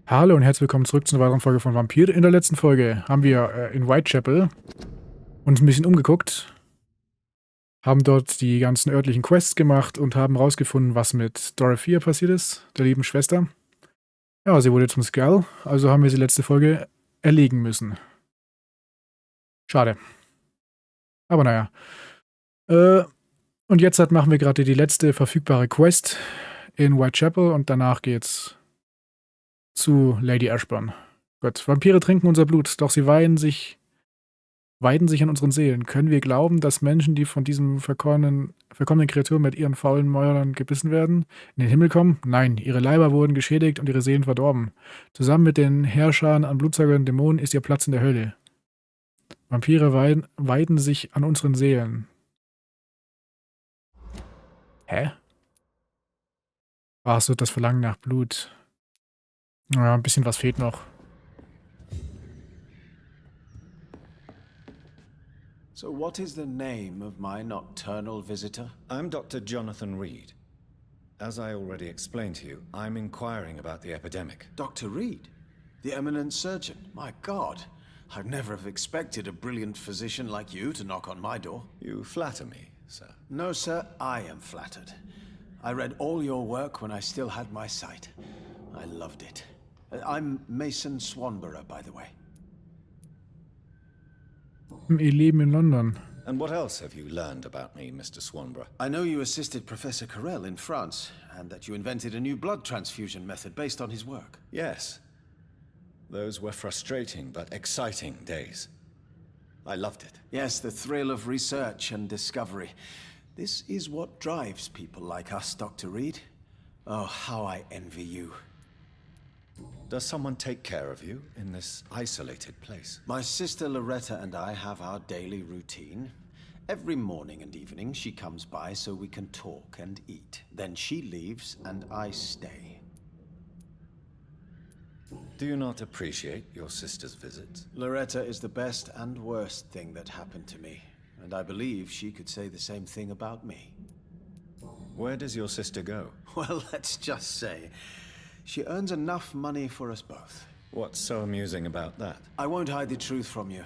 Hallo und herzlich willkommen zurück zu einer weiteren Folge von Vampyr. In der letzten Folge haben wir in Whitechapel uns ein bisschen umgeguckt, haben dort die ganzen örtlichen Quests gemacht und haben rausgefunden, was mit Dorothea passiert ist, der lieben Schwester. Ja, sie wurde zum Skull, also haben wir sie letzte Folge erlegen müssen. Schade. Aber naja. Und jetzt machen wir gerade die letzte verfügbare Quest in Whitechapel und danach geht's zu Lady Ashburn. Gut, Vampire trinken unser Blut, doch sie weiden sich an unseren Seelen. Können wir glauben, dass Menschen, die von diesem verkommenen Kreaturen mit ihren faulen Mäulern gebissen werden, in den Himmel kommen? Nein, ihre Leiber wurden geschädigt und ihre Seelen verdorben. Zusammen mit den Herrschern an Blutsaugern und Dämonen ist ihr Platz in der Hölle. Vampire weiden sich an unseren Seelen. Hä? Ach so, das Verlangen nach Blut. Ja, ein bisschen was fehlt noch. So what is the name of my nocturnal visitor? I'm Dr. Jonathan Reed. As I already explained to you, I'm inquiring about the epidemic. Dr. Reed? The eminent surgeon? My God, I'd never have expected a brilliant physician like you to knock on my door. You flatter me, sir. No, sir, I am flattered. I read all your work when I still had my sight. I loved it. I'm Mason Swanborough, by the way. Ihr Leben in London. And what else have you learned about me, Mr. Swanborough? I know you assisted Professor Carell in France, and that you invented a new blood transfusion method based on his work. Yes. Those were frustrating but exciting days. I loved it. Yes, the thrill of research and discovery. This is what drives people like us, Dr. Reed. Oh, how I envy you. Does someone take care of you in this isolated place? My sister Loretta and I have our daily routine. Every morning and evening she comes by so we can talk and eat. Then she leaves and I stay. Do you not appreciate your sister's visits? Loretta is the best and worst thing that happened to me. And I believe she could say the same thing about me. Where does your sister go? Well, let's just say, she earns enough money for us both. What's so amusing about that? I won't hide the truth from you.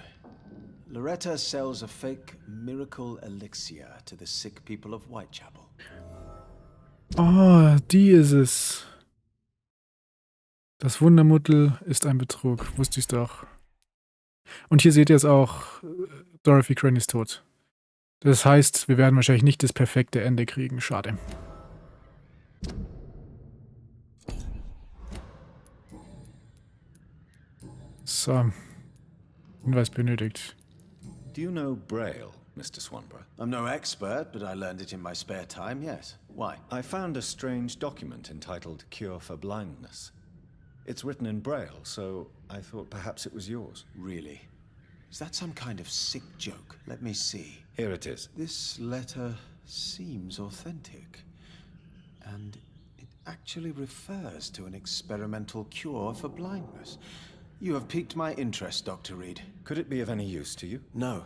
Loretta sells a fake miracle elixir to the sick people of Whitechapel. Oh, die ist es. Das Wundermittel ist ein Betrug. Wusste ich's doch. Und hier seht ihr es auch. Dorothy Crane ist tot. Das heißt, wir werden wahrscheinlich nicht das perfekte Ende kriegen. Schade. So. Hinweis benötigt. Do you know Braille, Mr. Swanborough? I'm no expert, but I learned it in my spare time, yes. Why? I found a strange document entitled Cure for Blindness. It's written in Braille, so I thought perhaps it was yours. Really? Is that some kind of sick joke? Let me see. Here it is. This letter seems authentic. And it actually refers to an experimental cure for blindness. You have piqued my interest, Dr. Reed. Could it be of any use to you? No.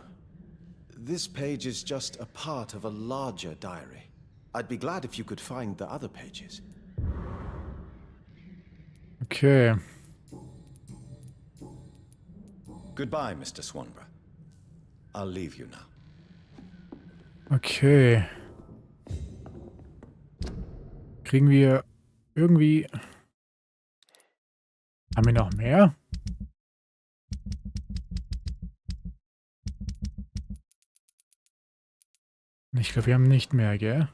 This page is just a part of a larger diary. I'd be glad if you could find the other pages. Okay. Goodbye, Mr. Swanborough. I'll leave you now. Okay. Kriegen wir irgendwie... Haben wir noch mehr? Ich glaube, wir haben nicht mehr, gell?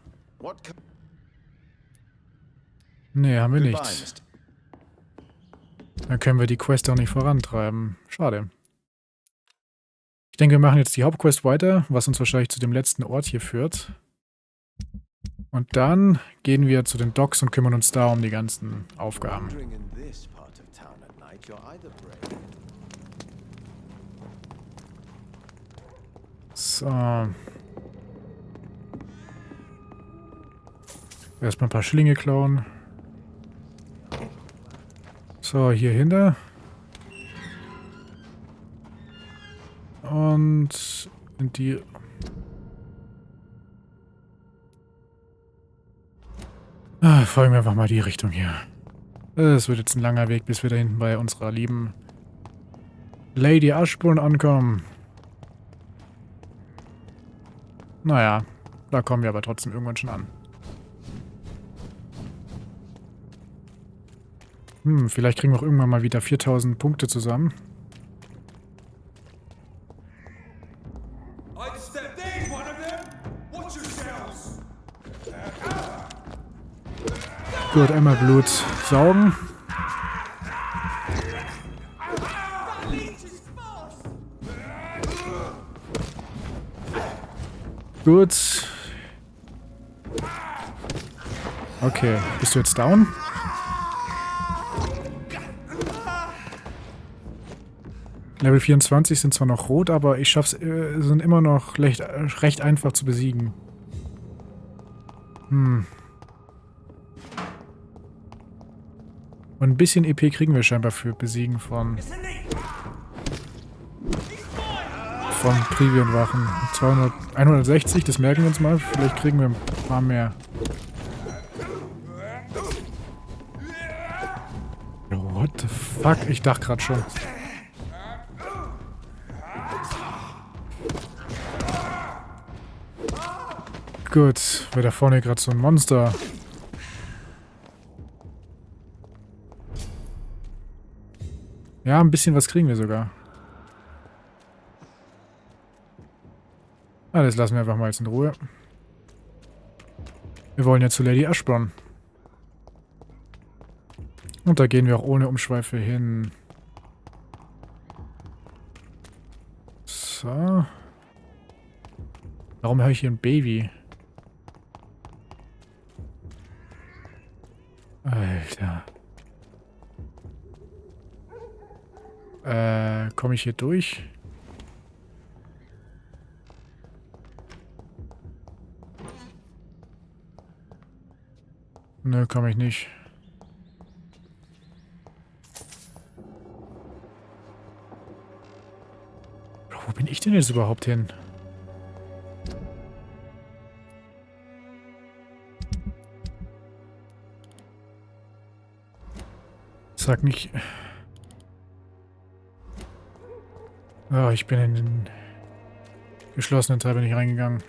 Nee, haben wir Goodbye, nicht. Dann können wir die Quest auch nicht vorantreiben. Schade. Ich denke, wir machen jetzt die Hauptquest weiter, was uns wahrscheinlich zu dem letzten Ort hier führt. Und dann gehen wir zu den Docks und kümmern uns da um die ganzen Aufgaben. So. Erstmal ein paar Schlinge klauen. So, hier hinter. Und in die... folgen wir einfach mal die Richtung hier. Es wird jetzt ein langer Weg, bis wir da hinten bei unserer lieben Lady Ashburn ankommen. Naja, da kommen wir aber trotzdem irgendwann schon an. Vielleicht kriegen wir auch irgendwann mal wieder 4000 Punkte zusammen. Gut, einmal Blut saugen. Gut. Okay, bist du jetzt down? Level 24 sind zwar noch rot, aber ich schaff's, sind immer noch recht einfach zu besiegen. Und ein bisschen EP kriegen wir scheinbar für Besiegen von Privian-Wachen. 160, das merken wir uns mal. Vielleicht kriegen wir ein paar mehr. What the fuck? Ich dachte gerade schon. Gut, weil da vorne gerade so ein Monster. Ja, ein bisschen was kriegen wir sogar. Ah, das lassen wir einfach mal jetzt in Ruhe. Wir wollen ja zu Lady Ashburn. Und da gehen wir auch ohne Umschweife hin. So. Warum höre ich hier ein Baby? Alter. Komme ich hier durch? Nö, komme ich nicht. Wo bin ich denn jetzt überhaupt hin? Sag nicht... Oh, ich bin in den geschlossenen Teil nicht reingegangen.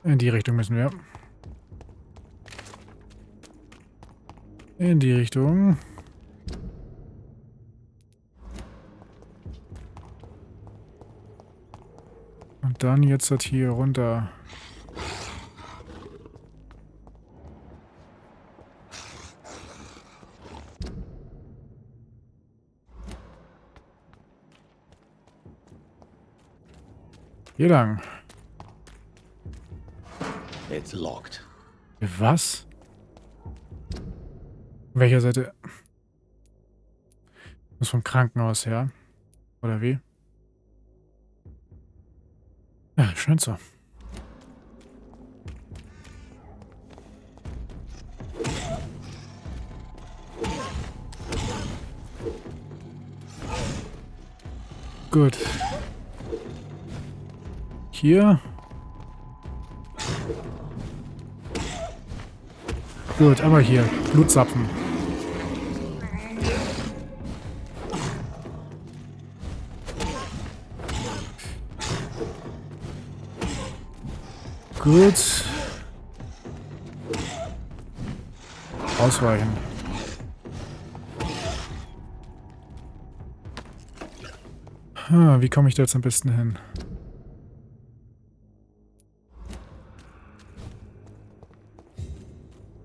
In die Richtung müssen wir. In die Richtung. Und dann jetzt halt hier runter. Hier lang. It's locked. Was? Welcher Seite? Muss vom Krankenhaus her. Oder wie? Ja, scheint so. Gut. Hier. Gut, aber hier. Blutzapfen. Gut. Ausweichen. Wie komme ich da jetzt am besten hin?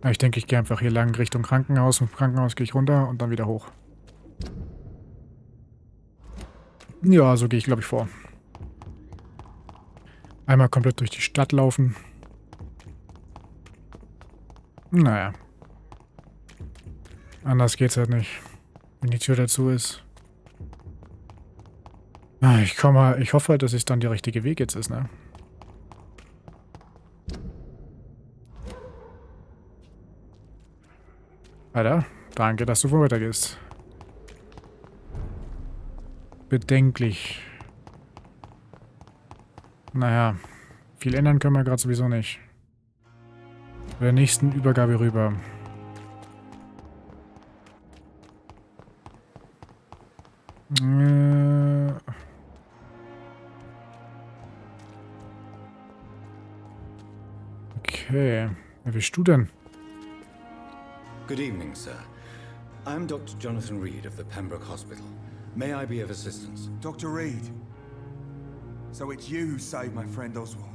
Ich denke, ich gehe einfach hier lang Richtung Krankenhaus. Vom Krankenhaus gehe ich runter und dann wieder hoch. Ja, so gehe ich, glaube ich, vor. Einmal komplett durch die Stadt laufen. Naja. Anders geht's halt nicht. Wenn die Tür dazu ist. Ich hoffe halt, dass es dann der richtige Weg jetzt ist, ne? Alter, danke, dass du weitergehst. Bedenklich. Naja, viel ändern können wir gerade sowieso nicht. der nächsten Übergabe rüber. Okay. Wer bist du denn? Good evening, sir. I'm Dr. Jonathan Reed of the Pembroke Hospital. May I be of assistance? Dr. Reed. So it's you who saved my friend Oswald.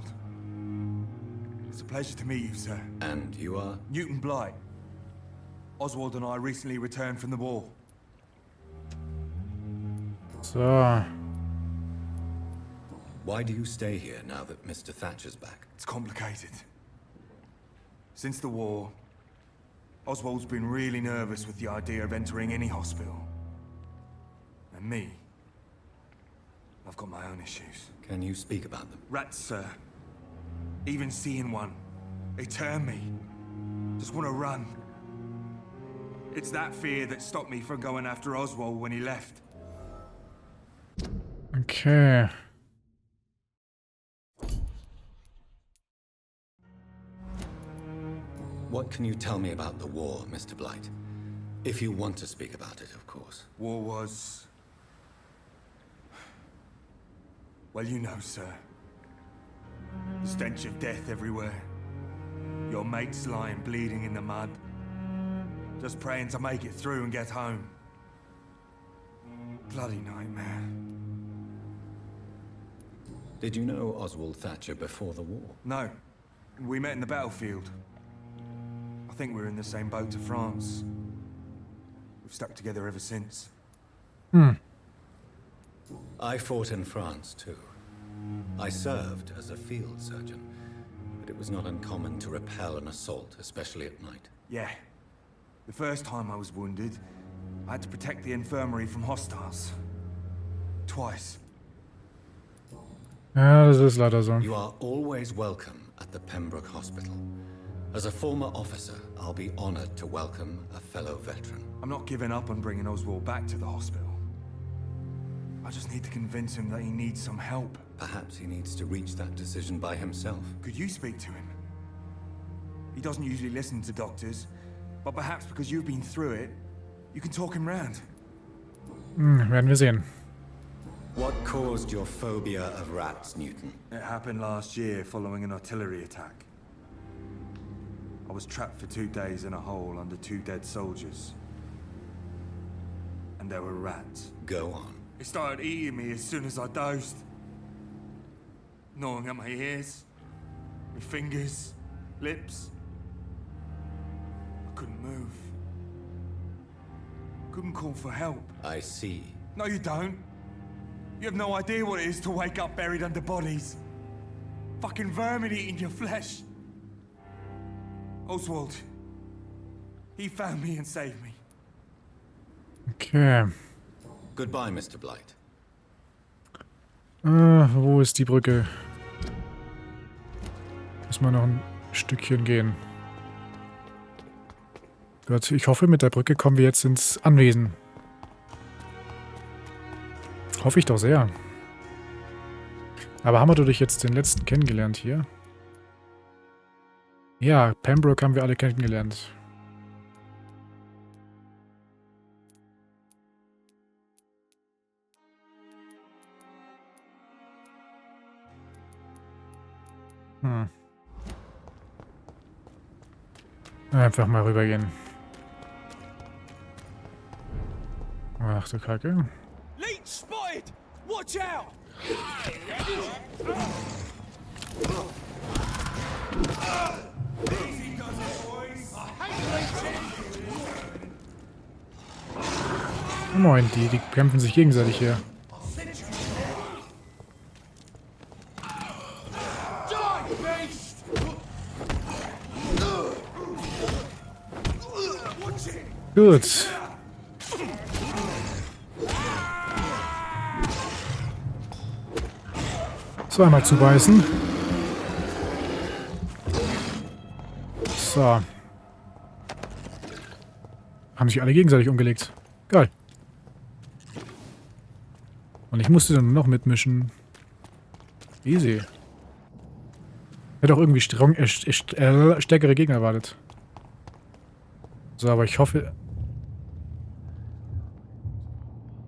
It's a pleasure to meet you, sir. And you are? Newton Blight. Oswald and I recently returned from the war. So. Why do you stay here now that Mr. Thatcher's back? It's complicated. Since the war, Oswald's been really nervous with the idea of entering any hospital. And me, I've got my own issues. Can you speak about them? Rats, sir. Even seeing one, they turn me. Just want to run. It's that fear that stopped me from going after Oswald when he left. Okay. What can you tell me about the war, Mr. Blight? If you want to speak about it, of course. War was... Well, you know, sir. The stench of death everywhere. Your mates lying bleeding in the mud. Just praying to make it through and get home. Bloody nightmare. Did you know Oswald Thatcher before the war? No. We met in the battlefield. I think we're in the same boat to France. We've stuck together ever since. I fought in France, too. I served as a field surgeon, but it was not uncommon to repel an assault, especially at night. Yeah. The first time I was wounded, I had to protect the infirmary from hostiles. Twice. Ja, das ist leider so. You are always welcome at the Pembroke Hospital. As a former officer, I'll be honored to welcome a fellow veteran. I'm not giving up on bringing Oswald back to the hospital. I just need to convince him that he needs some help. Perhaps he needs to reach that decision by himself. Could you speak to him? He doesn't usually listen to doctors, but perhaps because you've been through it, you can talk him round. Werden wir sehen. What caused your phobia of rats, Newton? It happened last year following an artillery attack. I was trapped for 2 days in a hole under 2 dead soldiers. And there were rats. Go on. It started eating me as soon as I dozed. Gnawing at my ears, my fingers, lips. I couldn't move. Couldn't call for help. I see. No, you don't. You have no idea what it is to wake up buried under bodies. Fucking vermin eating your flesh. Oswald. He found me and saved me. Okay. Goodbye, Mr. Blight. Wo ist die Brücke? Müssen wir noch ein Stückchen gehen. Gott, ich hoffe, mit der Brücke kommen wir jetzt ins Anwesen. Hoffe ich doch sehr. Aber haben wir dadurch jetzt den letzten kennengelernt hier? Ja, Pembroke haben wir alle kennengelernt. Einfach mal rübergehen. Ach du Kacke. Leech spotted! Watch out! Easy does it, boys. I hate leeching. Moin, die kämpfen sich gegenseitig hier. Gut. So, einmal zubeißen. So. Haben sich alle gegenseitig umgelegt. Geil. Und ich musste dann noch mitmischen. Easy. Hätte auch irgendwie stärkere Gegner erwartet. So, aber ich hoffe...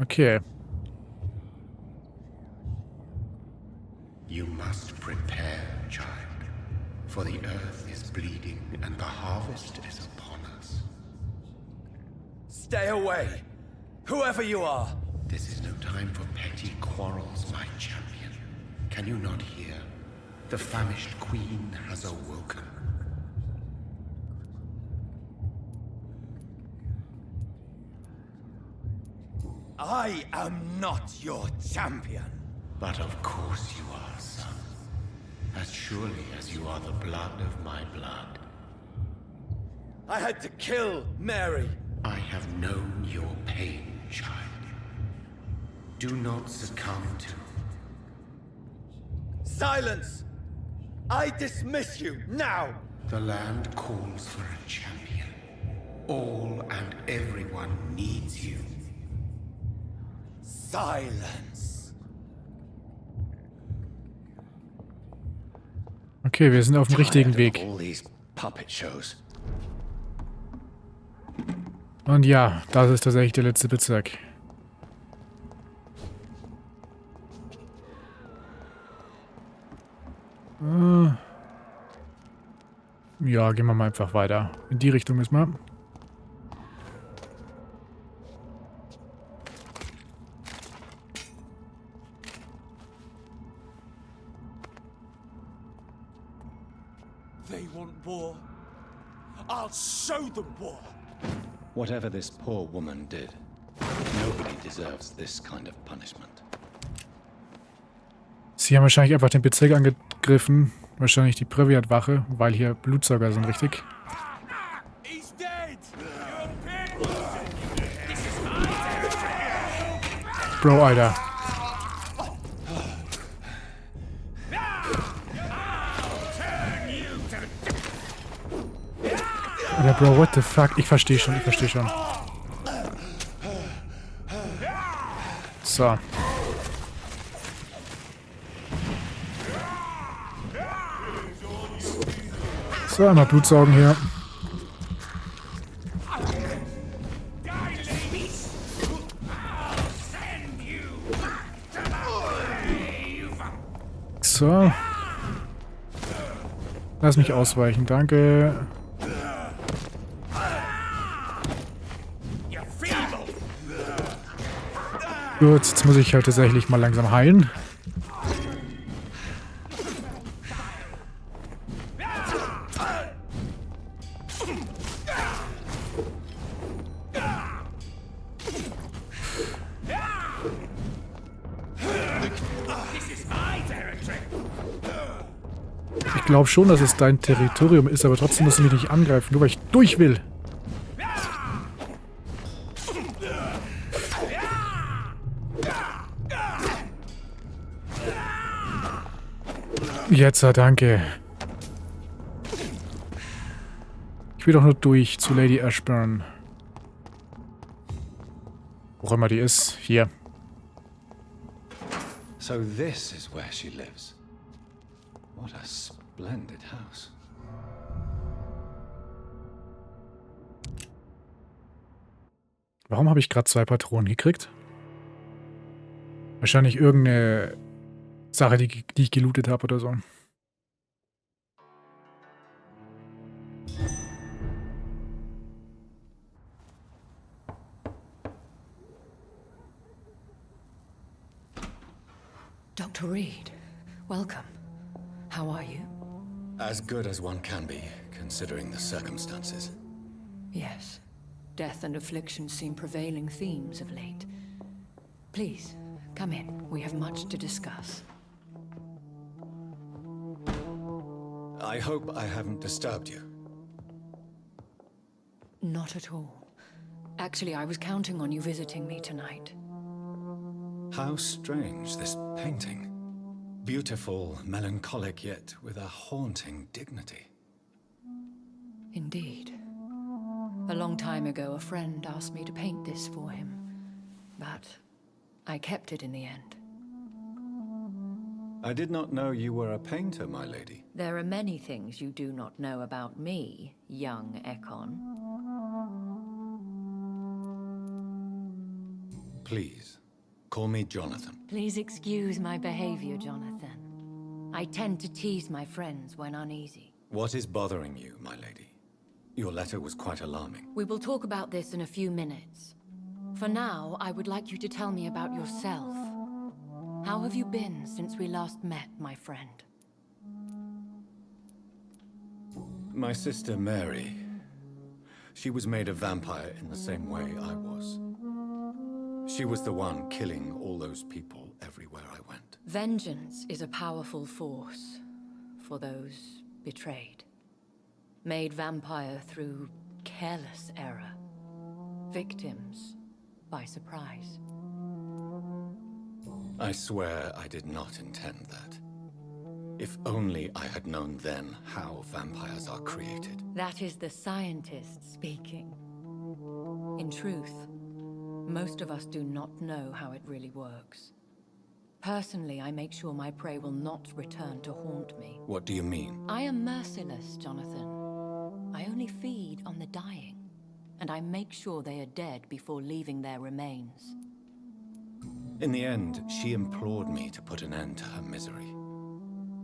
Okay. You must prepare, child, for the earth is bleeding and the harvest is upon us. Stay away, whoever you are. This is no time for petty quarrels, my champion. Can you not hear? The famished queen has awoken. I am not your champion. But of course you are, son. As surely as you are the blood of my blood. I had to kill Mary. I have known your pain, child. Do not succumb to... Silence! I dismiss you now! The land calls for a champion. All and everyone needs you. Silence! Okay, wir sind auf dem richtigen Weg. All these puppet shows. Und ja, das ist tatsächlich der letzte Bezirk. Ja, gehen wir mal einfach weiter. In die Richtung müssen wir. They want war. I'll show them war. Whatever this poor woman did, nobody deserves this kind of punishment. Sie haben wahrscheinlich einfach den Bezirk angegriffen. Wahrscheinlich die Privatwache, weil hier Blutsauger sind, richtig? He's dead! You're a pig! This is my territory! Bro, Alter. Alter, Bro, what the fuck? Ich verstehe schon, So. So, einmal Blutsaugen hier. So. Lass mich ausweichen, danke. Gut, jetzt muss ich halt tatsächlich mal langsam heilen. Ich glaube schon, dass es dein Territorium ist, aber trotzdem musst du mich nicht angreifen, nur weil ich durch will. Jetzt, danke. Ich will doch nur durch zu Lady Ashburn. Wo immer die ist. Hier. So this is where she lives. What a splendid house. Warum habe ich gerade 2 Patronen gekriegt? Wahrscheinlich irgendeine Sache, die ich gelootet habe oder so. Dr. Reed, welcome. How are you? As good as one can be, considering the circumstances. Yes. Death and affliction seem prevailing themes of late. Please, come in. We have much to discuss. I hope I haven't disturbed you. Not at all. Actually, I was counting on you visiting me tonight. How strange, this painting. Beautiful, melancholic, yet with a haunting dignity. Indeed. A long time ago, a friend asked me to paint this for him, but I kept it in the end. I did not know you were a painter, my lady. There are many things you do not know about me, young Ekon. Please, call me Jonathan. Please excuse my behavior, Jonathan. I tend to tease my friends when uneasy. What is bothering you, my lady? Your letter was quite alarming. We will talk about this in a few minutes. For now, I would like you to tell me about yourself. How have you been since we last met, my friend? My sister Mary. She was made a vampire in the same way I was. She was the one killing all those people everywhere I went. Vengeance is a powerful force for those betrayed. Made vampire through careless error. Victims by surprise. I swear I did not intend that. If only I had known then how vampires are created. That is the scientist speaking. In truth, most of us do not know how it really works. Personally, I make sure my prey will not return to haunt me. What do you mean? I am merciless, Jonathan. I only feed on the dying, and I make sure they are dead before leaving their remains. In the end, she implored me to put an end to her misery.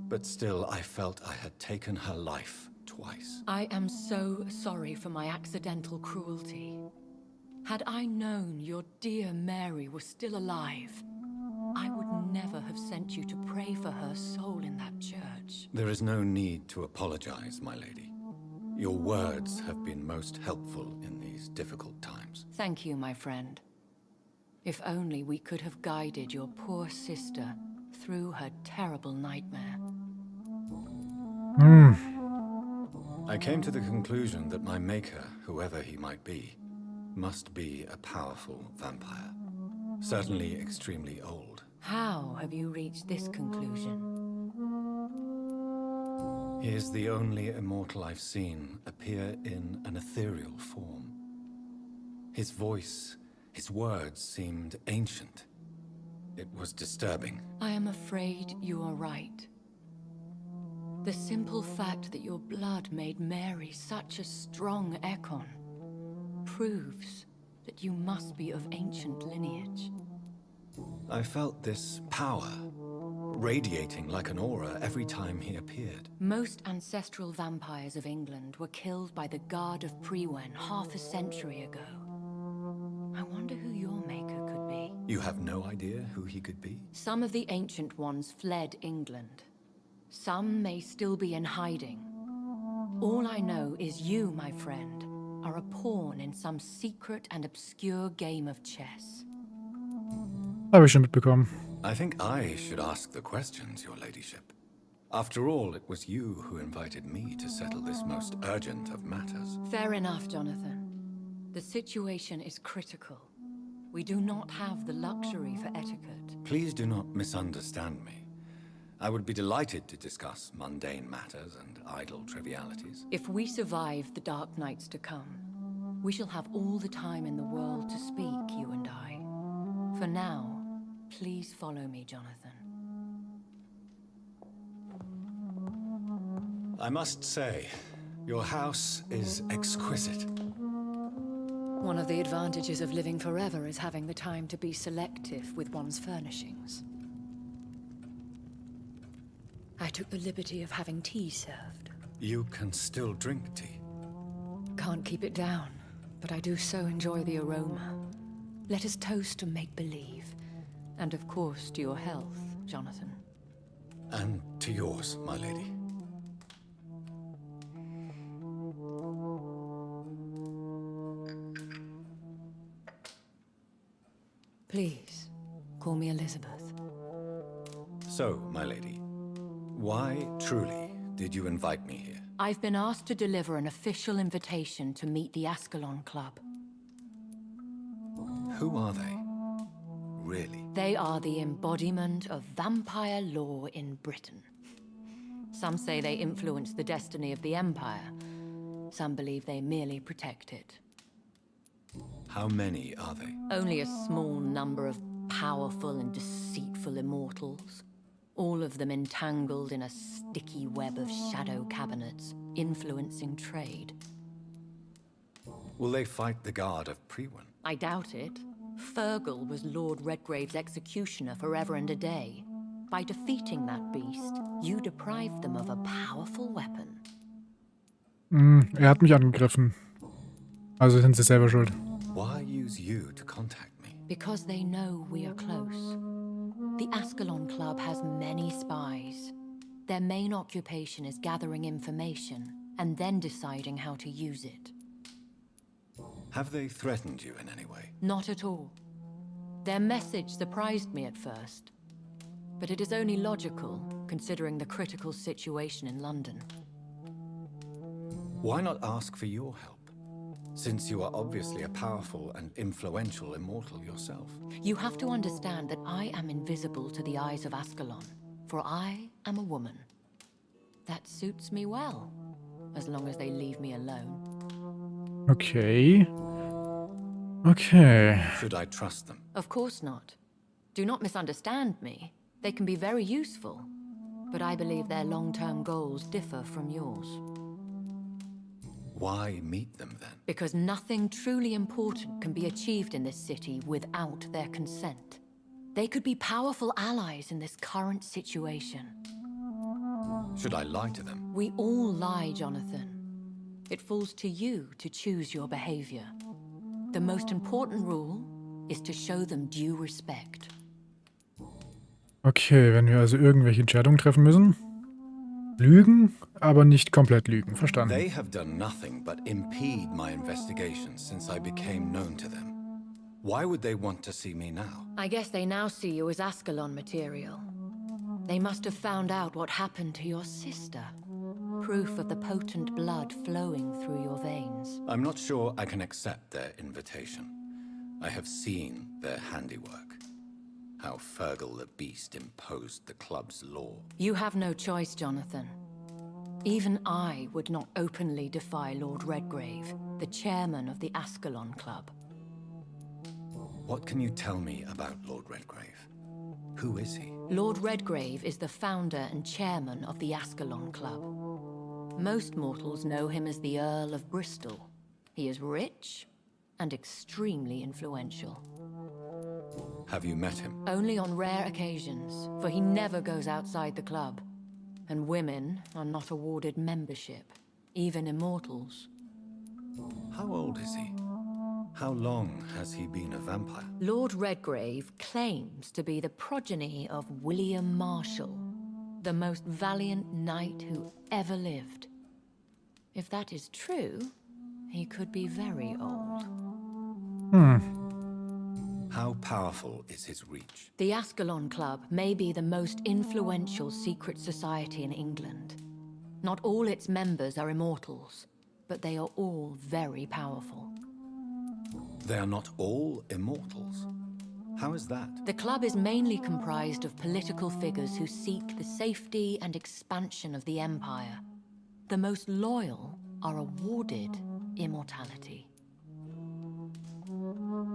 But still, I felt I had taken her life twice. I am so sorry for my accidental cruelty. Had I known your dear Mary was still alive, I would never have sent you to pray for her soul in that church. There is no need to apologize, my lady. Your words have been most helpful in these difficult times. Thank you, my friend. If only we could have guided your poor sister through her terrible nightmare. I came to the conclusion that my maker, whoever he might be, must be a powerful vampire. Certainly extremely old. How have you reached this conclusion? He is the only immortal I've seen appear in an ethereal form. His voice, his words seemed ancient. It was disturbing. I am afraid you are right. The simple fact that your blood made Mary such a strong Ekon proves that you must be of ancient lineage. I felt this power, radiating like an aura every time he appeared. Most ancestral vampires of England were killed by the Guard of Prewen half a century ago. I wonder who your maker could be. You have no idea who he could be? Some of the ancient ones fled England. Some may still be in hiding. All I know is you, my friend, are a pawn in some secret and obscure game of chess. Habe ich schon mitbekommen. I think I should ask the questions, your ladyship. After all, it was you who invited me to settle this most urgent of matters. Fair enough, Jonathan. The situation is critical. We do not have the luxury for etiquette. Please do not misunderstand me. I would be delighted to discuss mundane matters and idle trivialities. If we survive the dark nights to come, we shall have all the time in the world to speak, you and I. For now, please follow me, Jonathan. I must say, your house is exquisite. One of the advantages of living forever is having the time to be selective with one's furnishings. I took the liberty of having tea served. You can still drink tea. Can't keep it down, but I do so enjoy the aroma. Let us toast to make-believe. And of course, to your health, Jonathan. And to yours, my lady. Please, call me Elizabeth. So, my lady, why truly did you invite me here? I've been asked to deliver an official invitation to meet the Ascalon Club. Who are they? Really? They are the embodiment of vampire law in Britain. Some say they influence the destiny of the Empire. Some believe they merely protect it. How many are they? Only a small number of powerful and deceitful immortals. all of them entangled in a sticky web of shadow cabinets, influencing trade. Will they fight the guard of Priwen? I doubt it. Fergal was Lord Redgrave's executioner forever and a day. By defeating that beast, you deprived them of a powerful weapon. Hat mich angegriffen. Also sind sie selber schuld. Why use you to contact me? Because they know we are close. The Ascalon Club has many spies. Their main occupation is gathering information and then deciding how to use it. Have they threatened you in any way? Not at all. Their message surprised me at first. But it is only logical, considering the critical situation in London. Why not ask for your help? Since you are obviously a powerful and influential immortal yourself. You have to understand that I am invisible to the eyes of Ascalon, for I am a woman. That suits me well, as long as they leave me alone. Okay. Okay. Should I trust them? Of course not. Do not misunderstand me. They can be very useful, but I believe their long-term goals differ from yours. Why meet them then? Because nothing truly important can be achieved in this city without their consent. They could be powerful allies in this current situation. Should I lie to them? We all lie, Jonathan. It falls to you to choose your behavior. The most important rule is to show them due respect. Okay, wenn wir also irgendwelche Entscheidungen treffen müssen. Lügen, aber nicht komplett lügen. Verstanden. They have done nothing but impede my investigations since I became known to them. Why would they want to see me now? I guess they now see you as Ascalon material. They must have found out what happened to your sister. Proof of the potent blood flowing through your veins. I'm not sure I can accept their invitation. I have seen their handiwork. How Fergal the Beast imposed the club's law. You have no choice, Jonathan. Even I would not openly defy Lord Redgrave, the chairman of the Ascalon Club. What can you tell me about Lord Redgrave? Who is he? Lord Redgrave is the founder and chairman of the Ascalon Club. Most mortals know him as the Earl of Bristol. He is rich and extremely influential. Have you met him? Only on rare occasions, for he never goes outside the club. And women are not awarded membership, even immortals. How old is he? How long has he been a vampire? Lord Redgrave claims to be the progeny of William Marshall, the most valiant knight who ever lived. If that is true, he could be very old. How powerful is his reach? The Ascalon Club may be the most influential secret society in England. Not all its members are immortals, but they are all very powerful. They are not all immortals. How is that? The club is mainly comprised of political figures who seek the safety and expansion of the Empire. The most loyal are awarded immortality.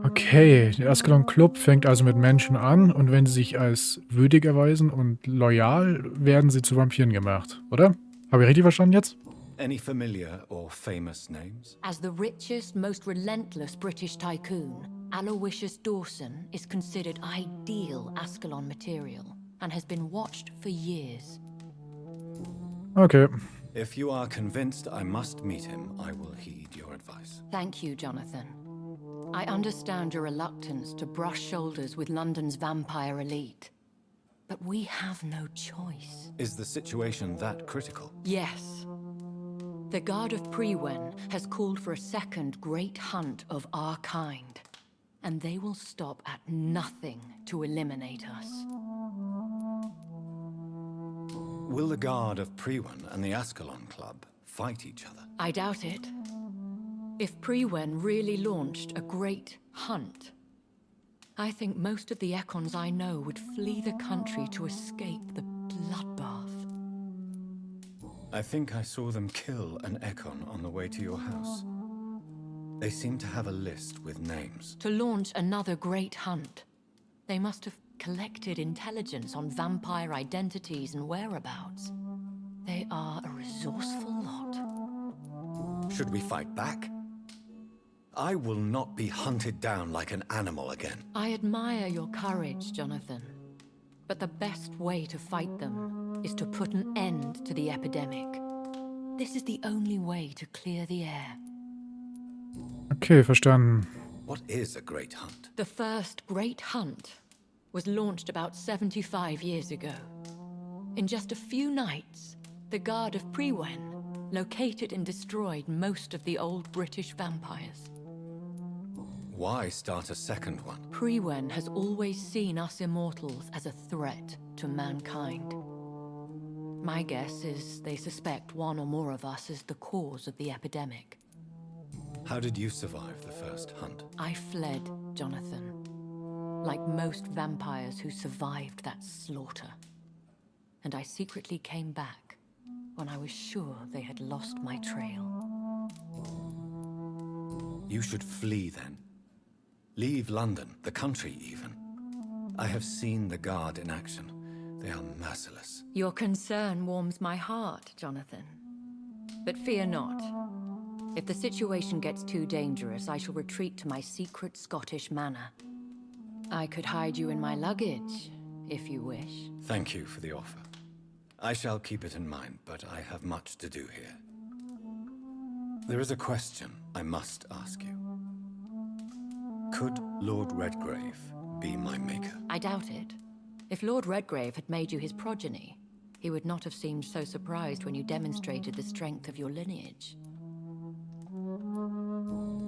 Okay, der Ascalon Club fängt also mit Menschen an und wenn sie sich als würdig erweisen und loyal, werden sie zu Vampiren gemacht, oder? Habe ich richtig verstanden jetzt? Any familiar or famous names? As the richest, most relentless British tycoon, Aloysius Dawson is considered ideal Ascalon material and has been watched for years. Okay. If you are convinced I must meet him, I will heed your advice. Thank you, Jonathan. I understand your reluctance to brush shoulders with London's vampire elite. But we have no choice. Is the situation that critical? Yes. The Guard of Priwen has called for a second great hunt of our kind. And they will stop at nothing to eliminate us. Will the Guard of Priwen and the Ascalon Club fight each other? I doubt it. If Priwen really launched a great hunt, I think most of the Econs I know would flee the country to escape the bloodbath. I think I saw them kill an Econ on the way to your house. They seem to have a list with names. To launch another great hunt, they must have collected intelligence on vampire identities and whereabouts. They are a resourceful lot. Should we fight back? I will not be hunted down like an animal again. I admire your courage, Jonathan. But the best way to fight them is to put an end to the epidemic. This is the only way to clear the air. Okay, verstanden. What is a great hunt? The first great hunt was launched about 75 years ago. In just a few nights, the Guard of Prewen located and destroyed most of the old British vampires. Why start a second one? Prewen has always seen us immortals as a threat to mankind. My guess is they suspect one or more of us is the cause of the epidemic. How did you survive the first hunt? I fled, Jonathan. Like most vampires who survived that slaughter. And I secretly came back when I was sure they had lost my trail. You should flee then. Leave London, the country even. I have seen the Guard in action. They are merciless. Your concern warms my heart, Jonathan. But fear not. If the situation gets too dangerous, I shall retreat to my secret Scottish manor. I could hide you in my luggage, if you wish. Thank you for the offer. I shall keep it in mind, but I have much to do here. There is a question I must ask you. Could Lord Redgrave be my maker? I doubt it. If Lord Redgrave had made you his progeny, he would not have seemed so surprised when you demonstrated the strength of your lineage.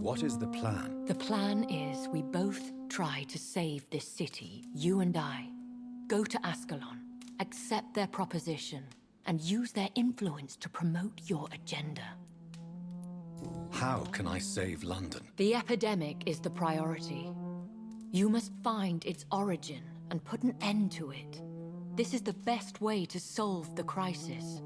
What is the plan? The plan is we both try to save this city, you and I. Go to Ascalon, accept their proposition, and use their influence to promote your agenda. How can I save London? The epidemic is the priority. You must find its origin and put an end to it. This is the best way to solve the crisis.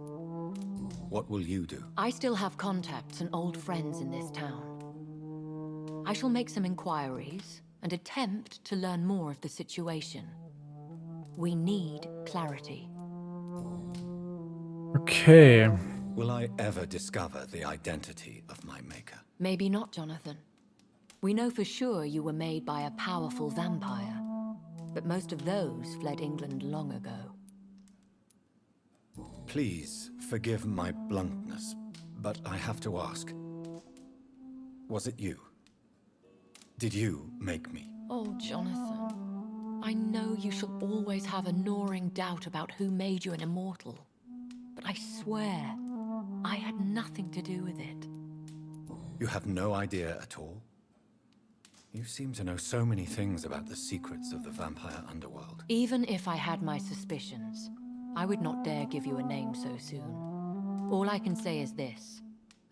What will you do? I still have contacts and old friends in this town. I shall make some inquiries and attempt to learn more of the situation. We need clarity. Okay. Will I ever discover the identity of my maker? Maybe not, Jonathan. We know for sure you were made by a powerful vampire, but most of those fled England long ago. Please forgive my bluntness, but I have to ask. Was it you? Did you make me? Oh, Jonathan. I know you shall always have a gnawing doubt about who made you an immortal. But I swear, I had nothing to do with it. You have no idea at all? You seem to know so many things about the secrets of the vampire underworld. Even if I had my suspicions, I would not dare give you a name so soon. All I can say is this.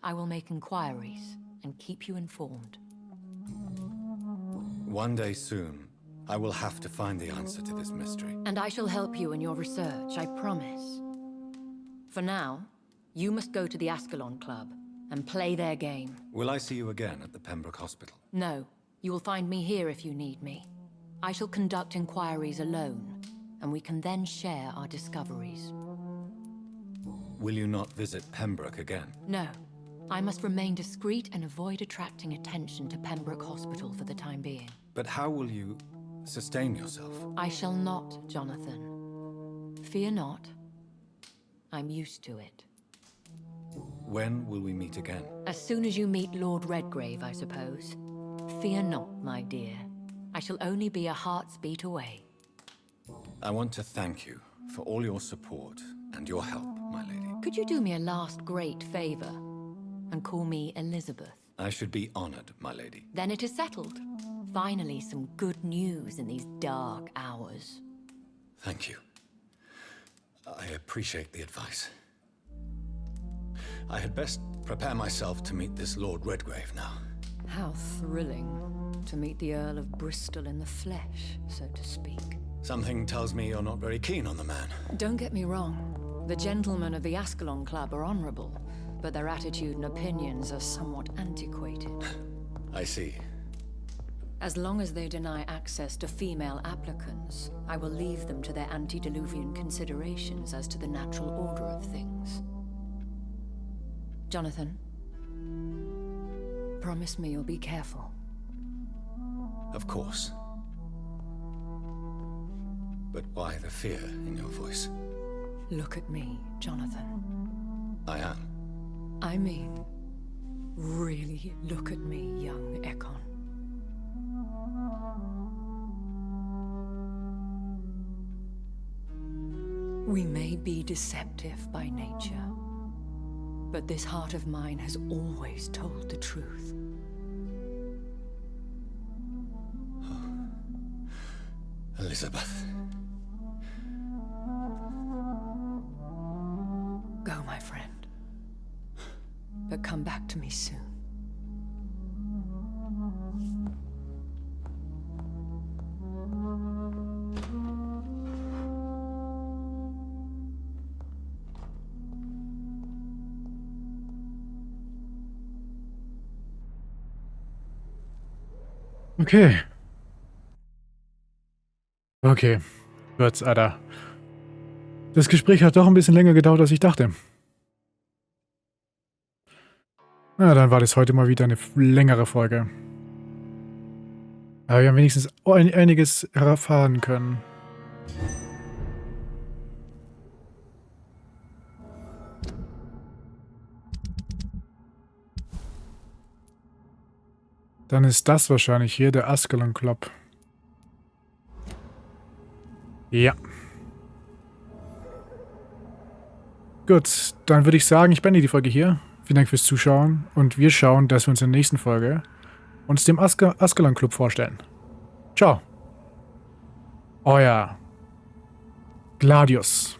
I will make inquiries and keep you informed. One day soon, I will have to find the answer to this mystery. And I shall help you in your research, I promise. For now, you must go to the Ascalon Club and play their game. Will I see you again at the Pembroke Hospital? No, you will find me here if you need me. I shall conduct inquiries alone, and we can then share our discoveries. Will you not visit Pembroke again? No, I must remain discreet and avoid attracting attention to Pembroke Hospital for the time being. But how will you sustain yourself? I shall not, Jonathan. Fear not. I'm used to it. When will we meet again? As soon as you meet Lord Redgrave, I suppose. Fear not, my dear. I shall only be a heart's beat away. I want to thank you for all your support and your help, my lady. Could you do me a last great favor and call me Elizabeth? I should be honored, my lady. Then it is settled. Finally, some good news in these dark hours. Thank you. I appreciate the advice. I had best prepare myself to meet this Lord Redgrave now. How thrilling to meet the Earl of Bristol in the flesh, so to speak. Something tells me you're not very keen on the man. Don't get me wrong. The gentlemen of the Ascalon Club are honorable, but their attitude and opinions are somewhat antiquated. I see. As long as they deny access to female applicants, I will leave them to their antediluvian considerations as to the natural order of things. Jonathan, promise me you'll be careful. Of course. But why the fear in your voice? Look at me, Jonathan. I am. I mean, really look at me, young Ekon. We may be deceptive by nature, but this heart of mine has always told the truth. Elizabeth. Go, my friend. But come back to me soon. Okay. Okay. Gut, Alter. Das Gespräch hat doch ein bisschen länger gedauert, als ich dachte. Na, dann war das heute mal wieder eine längere Folge. Aber wir haben wenigstens einiges erfahren können. Dann ist das wahrscheinlich hier der Ascalon Club. Ja. Gut, dann würde ich sagen, ich beende die Folge hier. Vielen Dank fürs Zuschauen und wir schauen, dass wir uns in der nächsten Folge uns dem Ascalon Club vorstellen. Ciao. Euer Gladius.